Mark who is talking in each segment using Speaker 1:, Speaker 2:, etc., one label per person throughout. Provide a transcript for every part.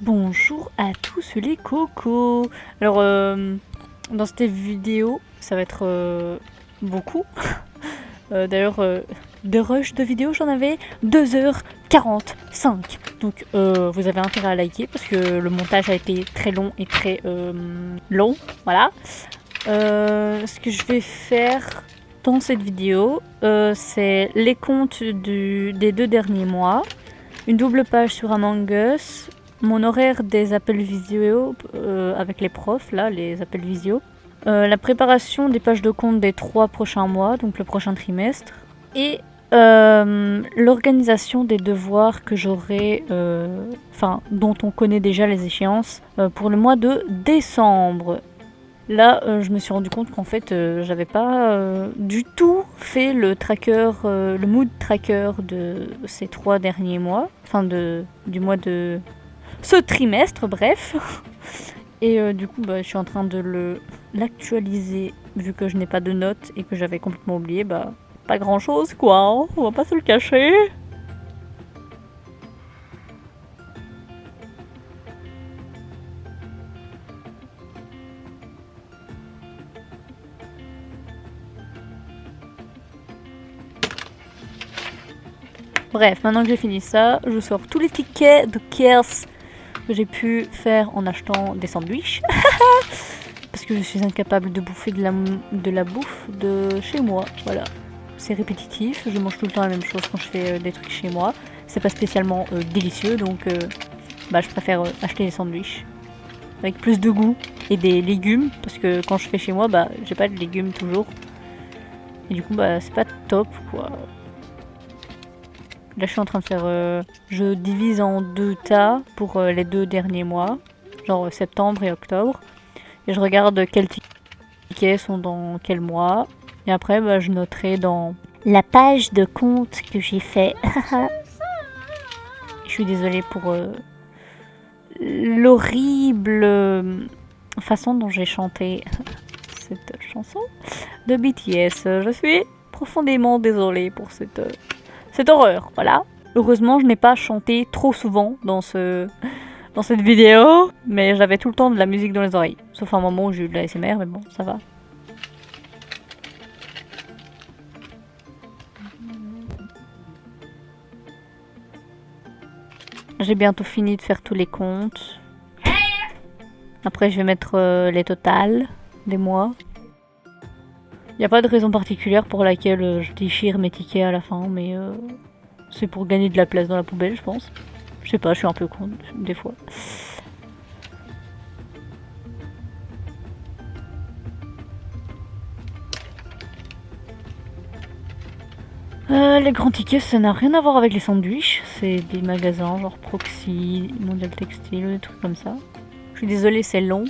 Speaker 1: Bonjour à tous les cocos. Alors dans cette vidéo ça va être beaucoup. D'ailleurs de rush de vidéo j'en avais 2h45. Donc vous avez intérêt à liker parce que le montage a été très long et très long. Voilà. Ce que je vais faire dans cette vidéo, c'est les comptes des 2 derniers mois, une double page sur Among Us, mon horaire des appels visio avec les profs, là, les appels visio, la préparation des pages de compte des 3 prochains mois, donc le prochain trimestre, et l'organisation des devoirs que j'aurai, dont on connaît déjà les échéances, pour le mois de décembre. Là, je me suis rendu compte qu'en fait, j'avais pas du tout fait le tracker, le mood tracker de ces 3 derniers mois, du mois de ce trimestre, bref. Et du coup, je suis en train de l'actualiser, vu que je n'ai pas de notes et que j'avais complètement oublié, pas grand chose quoi, hein, on va pas se le cacher. Bref, maintenant que j'ai fini ça, je sors tous les tickets de caisse que j'ai pu faire en achetant des sandwichs. Parce que je suis incapable de bouffer de la bouffe de chez moi. Voilà, c'est répétitif, je mange tout le temps la même chose quand je fais des trucs chez moi. C'est pas spécialement délicieux, donc je préfère acheter des sandwichs. Avec plus de goût et des légumes, parce que quand je fais chez moi, j'ai pas de légumes toujours. Et du coup, c'est pas top quoi. Là, je suis en train de faire... je divise en 2 tas pour les 2 derniers mois. Genre septembre et octobre. Et je regarde quels tickets sont dans quel mois. Et après, je noterai dans la page de compte que j'ai fait. Je suis désolée pour l'horrible façon dont j'ai chanté cette chanson de BTS. Je suis profondément désolée pour cette horreur, voilà. Heureusement, je n'ai pas chanté trop souvent dans cette vidéo, mais j'avais tout le temps de la musique dans les oreilles. Sauf un moment où j'ai eu de la ASMR, mais bon, ça va. J'ai bientôt fini de faire tous les comptes. Après, je vais mettre les totales des mois. Il n'y a pas de raison particulière pour laquelle je déchire mes tickets à la fin, mais c'est pour gagner de la place dans la poubelle, je pense. Je sais pas, je suis un peu con des fois. Les grands tickets, ça n'a rien à voir avec les sandwichs. C'est des magasins genre Proxy, Mondial Textile, des trucs comme ça. Je suis désolée, c'est long.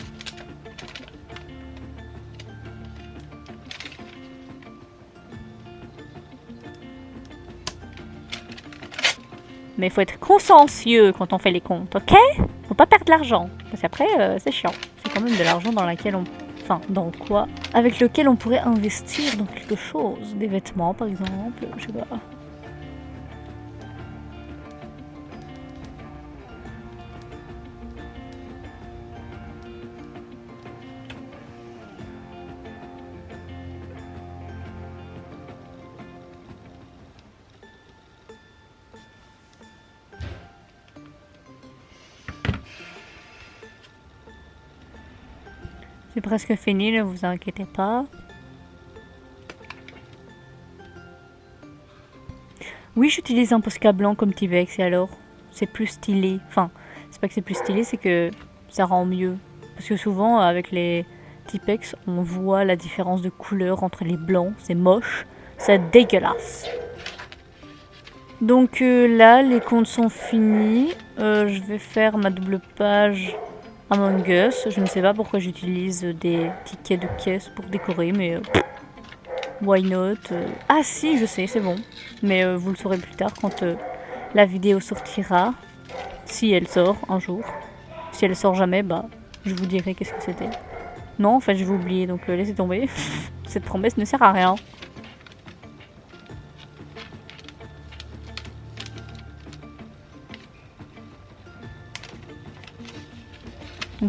Speaker 1: Mais il faut être consciencieux quand on fait les comptes, ok? Faut pas perdre de l'argent. Parce qu'après, c'est chiant. C'est quand même de l'argent dans laquelle on... Enfin, dans quoi? Avec lequel on pourrait investir dans quelque chose. Des vêtements, par exemple. Je sais pas. C'est presque fini, ne vous inquiétez pas. Oui, j'utilise un Posca blanc comme Tipex et alors c'est plus stylé. Enfin, c'est pas que c'est plus stylé, c'est que ça rend mieux. Parce que souvent, avec les Tipex, on voit la différence de couleur entre les blancs. C'est moche, c'est dégueulasse. Donc là, les comptes sont finis. Je vais faire ma double page Among Us. Je ne sais pas pourquoi j'utilise des tickets de caisse pour décorer, mais why not? Ah si, je sais, c'est bon. Mais vous le saurez plus tard quand la vidéo sortira. Si elle sort un jour. Si elle sort jamais, je vous dirai qu'est-ce que c'était. Non, en fait, je vais oublier, donc laissez tomber. Cette promesse ne sert à rien.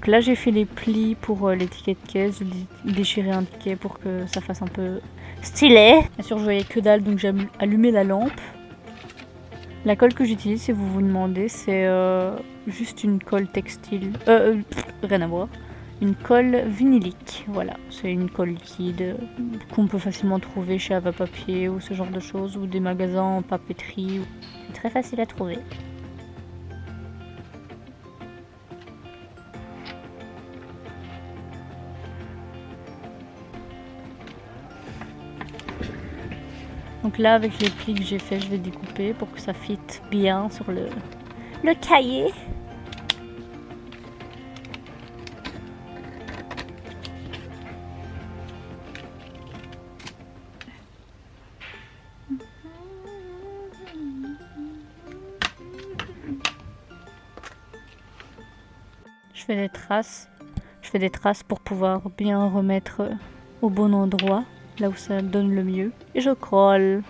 Speaker 1: Donc là j'ai fait les plis pour les tickets de caisse, j'ai déchiré un ticket pour que ça fasse un peu stylé. Bien sûr je voyais que dalle donc j'ai allumé la lampe. La colle que j'utilise, si vous vous demandez, c'est juste une colle textile, rien à voir. Une colle vinylique, voilà, c'est une colle liquide qu'on peut facilement trouver chez Avapapier ou ce genre de choses, ou des magasins en papeterie. C'est très facile à trouver. Donc là, avec les plis que j'ai fait, je vais découper pour que ça fitte bien sur le cahier. Je fais des traces. Je fais des traces pour pouvoir bien remettre au bon endroit, là où ça donne le mieux. Et je colle.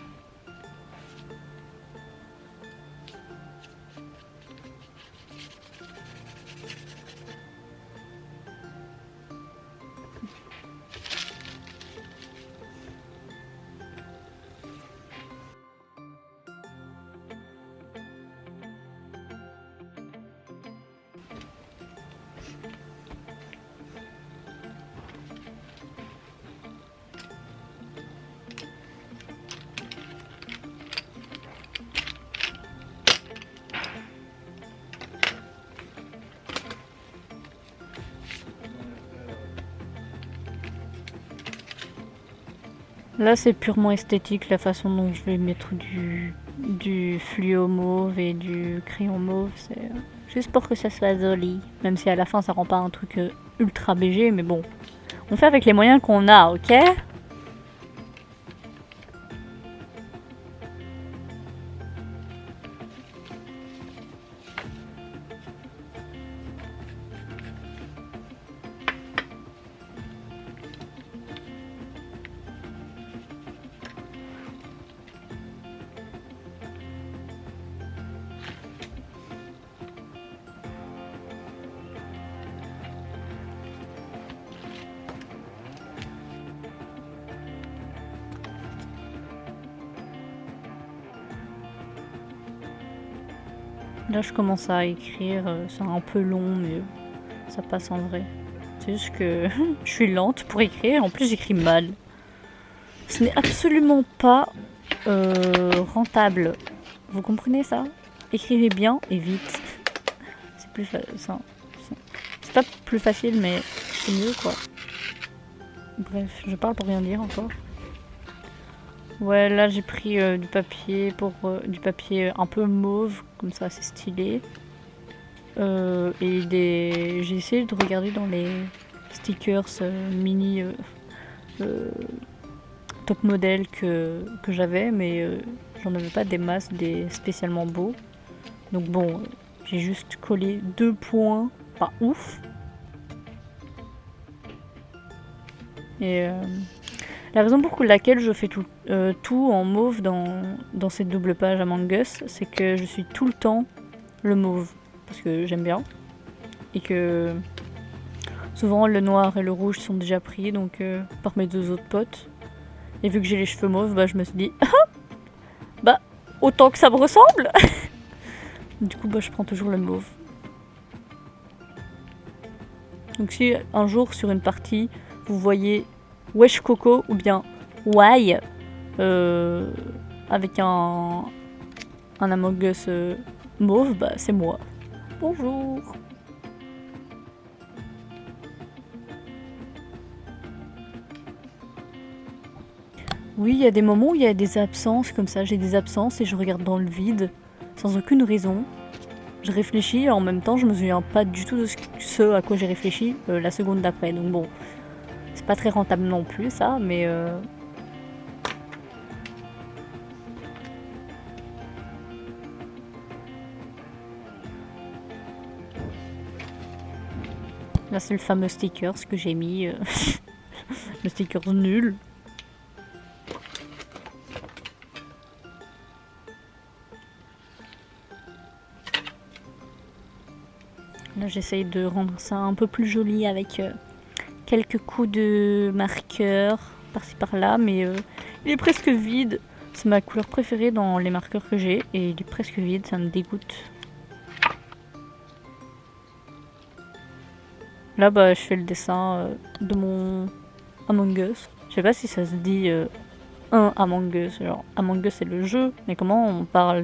Speaker 1: Là, c'est purement esthétique la façon dont je vais mettre du fluo mauve et du crayon mauve. C'est juste pour que ça soit joli. Même si à la fin, ça rend pas un truc ultra BG, mais bon. On fait avec les moyens qu'on a, ok? Là, je commence à écrire. C'est un peu long, mais ça passe en vrai. C'est juste que je suis lente pour écrire. En plus, j'écris mal. Ce n'est absolument pas rentable. Vous comprenez ça? Écrivez bien et vite. C'est plus c'est pas plus facile, mais c'est mieux, quoi. Bref, je parle pour rien dire encore. Ouais, là j'ai pris du papier du papier un peu mauve, comme ça, c'est stylé. Et j'ai essayé de regarder dans les stickers mini top modèle que j'avais, mais j'en avais pas des masses, des spécialement beaux. Donc bon, j'ai juste collé 2 points, pas ouf. Et la raison pour laquelle je fais tout en mauve dans cette double page Among Us, c'est que je suis tout le temps le mauve, parce que j'aime bien. Et que souvent le noir et le rouge sont déjà pris donc par mes 2 autres potes. Et vu que j'ai les cheveux mauves, bah je me suis dit bah autant que ça me ressemble. Du coup bah je prends toujours le mauve. Donc si un jour sur une partie vous voyez Wesh Coco ou bien Why avec un Among Us mauve, bah c'est moi. Bonjour. Oui, il y a des moments où il y a des absences comme ça. J'ai des absences et je regarde dans le vide, sans aucune raison. Je réfléchis et en même temps, je me souviens pas du tout de ce à quoi j'ai réfléchi la seconde d'après. Donc bon, c'est pas très rentable non plus ça, mais... Là, c'est le fameux sticker, ce que j'ai mis. Le sticker nul. Là, j'essaye de rendre ça un peu plus joli avec quelques coups de marqueur par-ci par-là, mais il est presque vide. C'est ma couleur préférée dans les marqueurs que j'ai et il est presque vide, ça me dégoûte. Là, bah, je fais le dessin de mon Among Us. Je sais pas si ça se dit un Among Us, genre Among Us c'est le jeu, mais comment on parle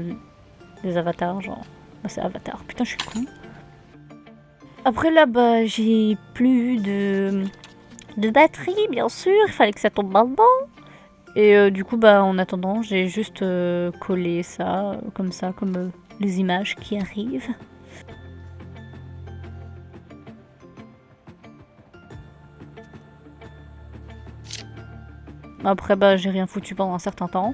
Speaker 1: des avatars, genre bah, c'est Avatar. Putain, je suis con. Après là, bah, j'ai plus de batterie, bien sûr, il fallait que ça tombe maintenant. Et du coup, bah, en attendant, j'ai juste collé ça, comme les images qui arrivent. Après, bah, j'ai rien foutu pendant un certain temps.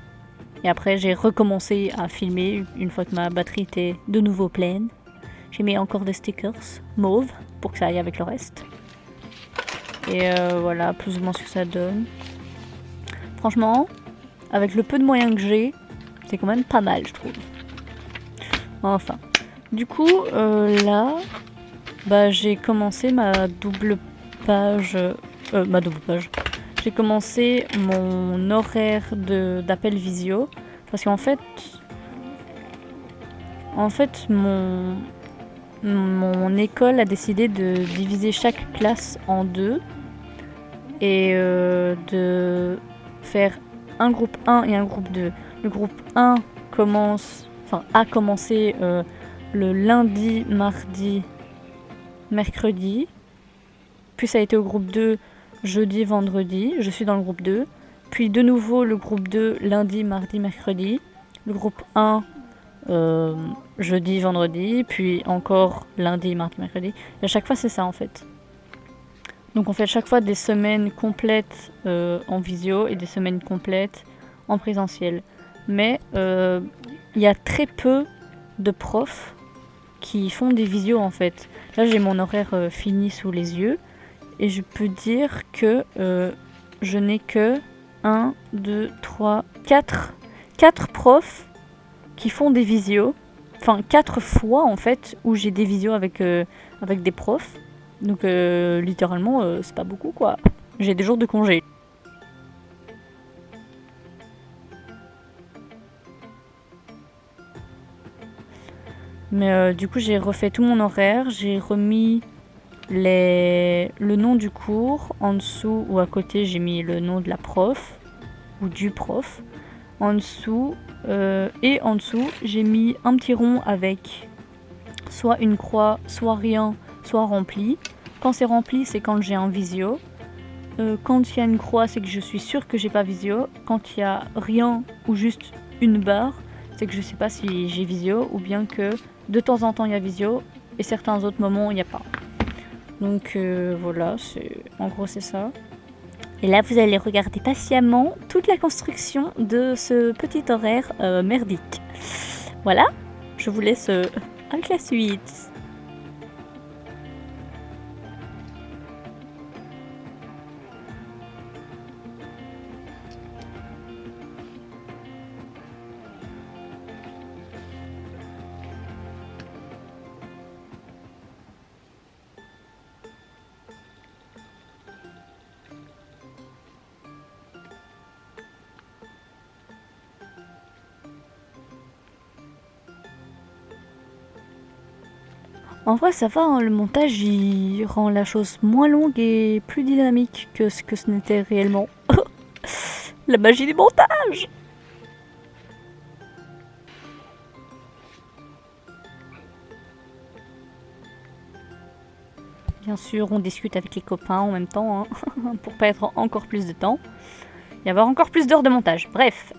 Speaker 1: Et après, j'ai recommencé à filmer une fois que ma batterie était de nouveau pleine. J'ai mis encore des stickers mauve pour que ça aille avec le reste. Et voilà, plus ou moins ce que ça donne. Franchement, avec le peu de moyens que j'ai, c'est quand même pas mal, je trouve. Enfin, du coup, là, bah, j'ai commencé ma double page. J'ai commencé mon horaire d'appel visio parce qu'en fait, mon école a décidé de diviser chaque classe en deux et de faire un groupe 1 et un groupe 2. Le groupe 1 a commencé le lundi, mardi, mercredi. Puis ça a été au groupe 2 jeudi, vendredi. Je suis dans le groupe 2. Puis de nouveau le groupe 2 lundi, mardi, mercredi. Le groupe 1 jeudi, vendredi. Puis encore lundi, mardi, mercredi. Et à chaque fois c'est ça en fait. Donc on fait à chaque fois des semaines complètes en visio et des semaines complètes en présentiel. Mais il y a très peu de profs qui font des visios en fait. Là j'ai mon horaire fini sous les yeux et je peux dire que je n'ai que 1, 2, 3, 4 profs qui font des visios. Enfin 4 fois en fait où j'ai des visios avec des profs. Donc littéralement c'est pas beaucoup quoi. J'ai des jours de congé. Mais du coup j'ai refait tout mon horaire, j'ai remis le nom du cours, en dessous ou à côté j'ai mis le nom de la prof ou du prof. En dessous et en dessous j'ai mis un petit rond avec soit une croix, soit rien, soit rempli. Quand c'est rempli, c'est quand j'ai un visio. Quand il y a une croix, c'est que je suis sûre que j'ai pas visio. Quand il y a rien ou juste une barre, c'est que je sais pas si j'ai visio ou bien que de temps en temps il y a visio et certains autres moments il n'y a pas. Donc voilà, en gros c'est ça. Et là vous allez regarder patiemment toute la construction de ce petit horaire merdique. Voilà, je vous laisse avec la suite. En vrai, ça va, hein, le montage il rend la chose moins longue et plus dynamique que ce n'était réellement. La magie du montage! Bien sûr, on discute avec les copains en même temps, hein, pour pas être encore plus de temps. Y avoir encore plus d'heures de montage. Bref.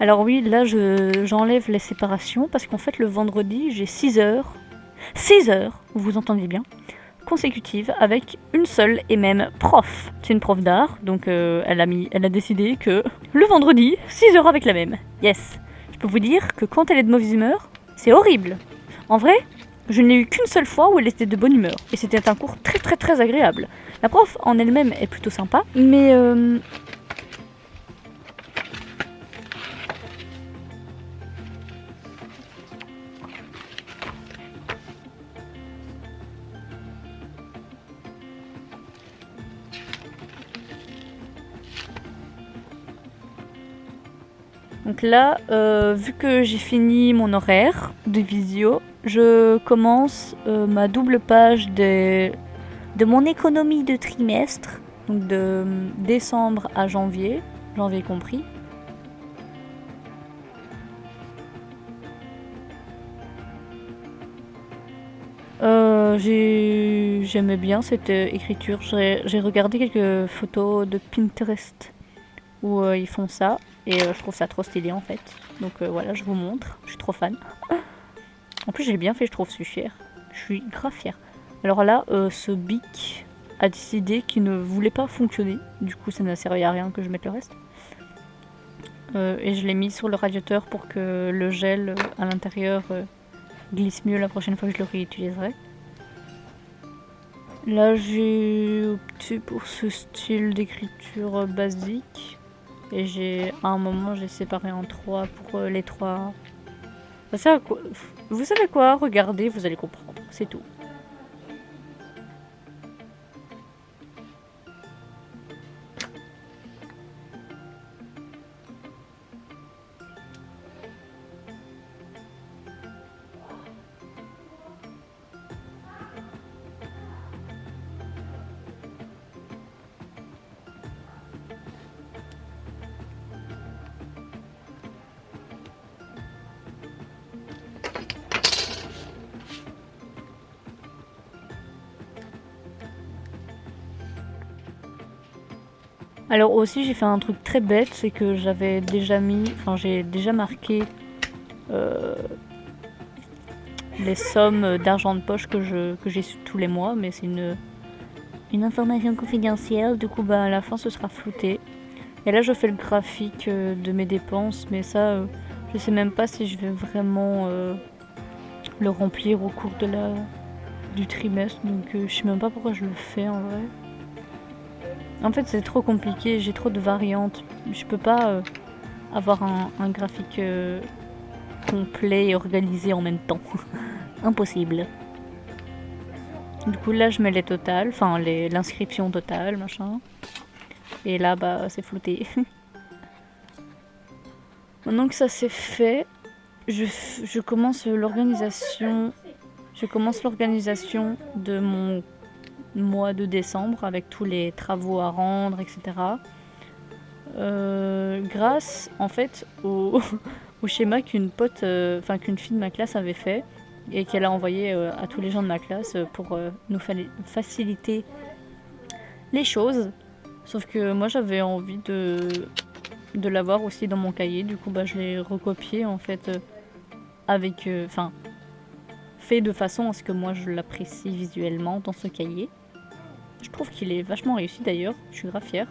Speaker 1: Alors oui, là j'enlève les séparations parce qu'en fait le vendredi j'ai 6 heures, vous entendez bien, consécutives avec une seule et même prof. C'est une prof d'art, donc elle a décidé que le vendredi, 6 heures avec la même. Yes. Je peux vous dire que quand elle est de mauvaise humeur, c'est horrible. En vrai, je ne l'ai eu qu'une seule fois où elle était de bonne humeur. Et c'était un cours très très très agréable. La prof en elle-même est plutôt sympa, mais Donc là, vu que j'ai fini mon horaire de visio, je commence ma double page de mon économie de trimestre, donc de décembre à janvier compris. J'aimais bien cette écriture. J'ai regardé quelques photos de Pinterest où ils font ça et je trouve ça trop stylé en fait. Donc voilà, je vous montre. Je suis trop fan. En plus, j'ai bien fait, je trouve, je suis fière. Je suis grave fière. Alors là, ce bic a décidé qu'il ne voulait pas fonctionner. Du coup, ça n'a servi à rien que je mette le reste. Et je l'ai mis sur le radiateur pour que le gel à l'intérieur glisse mieux la prochaine fois que je le réutiliserai. Là, j'ai opté pour ce style d'écriture basique. Et à un moment, j'ai séparé en 3 pour les 3. Vous savez quoi? Regardez, vous allez comprendre. C'est tout. Alors aussi j'ai fait un truc très bête, c'est que j'ai déjà marqué les sommes d'argent de poche que j'ai tous les mois, mais c'est une information confidentielle, du coup à la fin ce sera flouté. Et là je fais le graphique de mes dépenses, mais ça je sais même pas si je vais vraiment le remplir au cours du trimestre, donc je sais même pas pourquoi je le fais en vrai. En fait, c'est trop compliqué, j'ai trop de variantes. Je peux pas avoir un graphique complet et organisé en même temps. Impossible. Du coup, là, je mets les totales, enfin l'inscription totale, machin. Et là, bah, c'est flouté. Maintenant que ça c'est fait, je commence l'organisation. Je commence l'organisation de mon mois de décembre avec tous les travaux à rendre, etc. Grâce en fait au schéma qu'une fille de ma classe avait fait et qu'elle a envoyé à tous les gens de ma classe pour nous faciliter les choses. Sauf que moi j'avais envie de l'avoir aussi dans mon cahier, du coup bah, je l'ai recopié en fait fait de façon à ce que moi je l'apprécie visuellement dans ce cahier. Je trouve qu'il est vachement réussi d'ailleurs, je suis grave fière.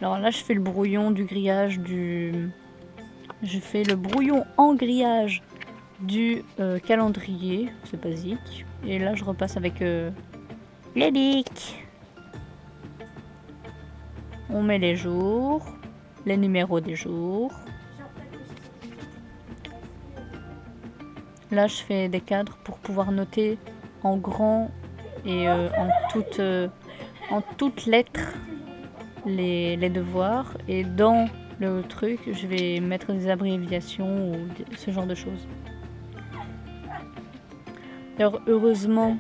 Speaker 1: Alors là je fais le brouillon du grillage Je fais le brouillon en grillage du calendrier, c'est basique. Et là je repasse avec les bics. On met les jours, les numéros des jours. Là je fais des cadres pour pouvoir noter en grand et en toutes lettres les devoirs, et dans le truc je vais mettre des abréviations ou ce genre de choses. Alors heureusement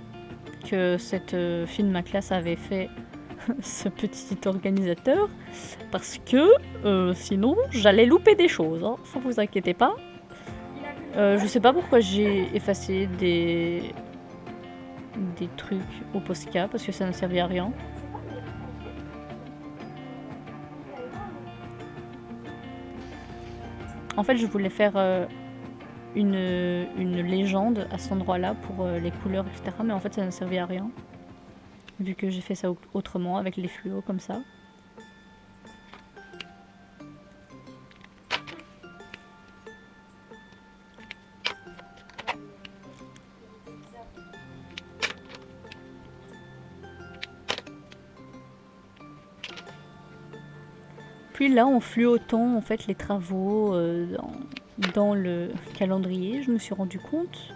Speaker 1: que cette fille de ma classe avait fait ce petit organisateur, parce que sinon j'allais louper des choses, hein, ça vous inquiétez pas. Je sais pas pourquoi j'ai effacé des trucs au Posca, parce que ça ne servait à rien. En fait, je voulais faire une légende à cet endroit-là pour les couleurs, etc. Mais en fait, ça ne servait à rien. Vu que j'ai fait ça autrement, avec les fluos comme ça. Puis là, en fluotant en fait les travaux dans le calendrier, je me suis rendu compte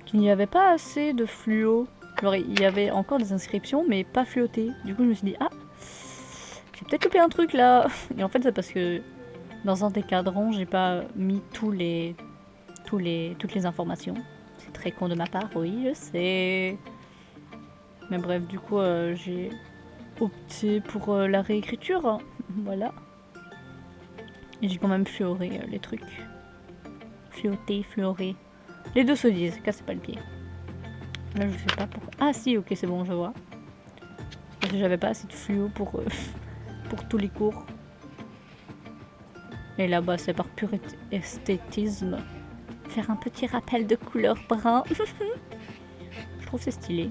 Speaker 1: qu'il n'y avait pas assez de fluo. Alors, il y avait encore des inscriptions, mais pas fluotées. Du coup, je me suis dit, ah, j'ai peut-être loupé un truc là. Et en fait, c'est parce que dans un des cadrans, j'ai pas mis toutes les informations. C'est très con de ma part, oui, je sais. Mais bref, du coup, j'ai opté pour la réécriture. Hein. Voilà. Et j'ai quand même fluoré les trucs. Fluoté, fluoré. Les deux se disent, cassez pas le pied. Là, je sais pas pourquoi. Ah si, ok, c'est bon, je vois. Parce que j'avais pas assez de fluo pour tous les cours. Et là-bas, c'est par pur esthétisme. Faire un petit rappel de couleur brun. Je trouve c'est stylé.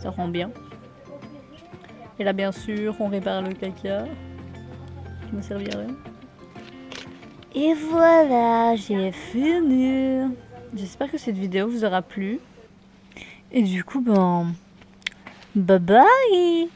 Speaker 1: Ça rend bien. Et là, bien sûr, on répare le caca. Qui me servirait. Et voilà, j'ai fini. J'espère que cette vidéo vous aura plu. Et du coup, ben... Bye bye!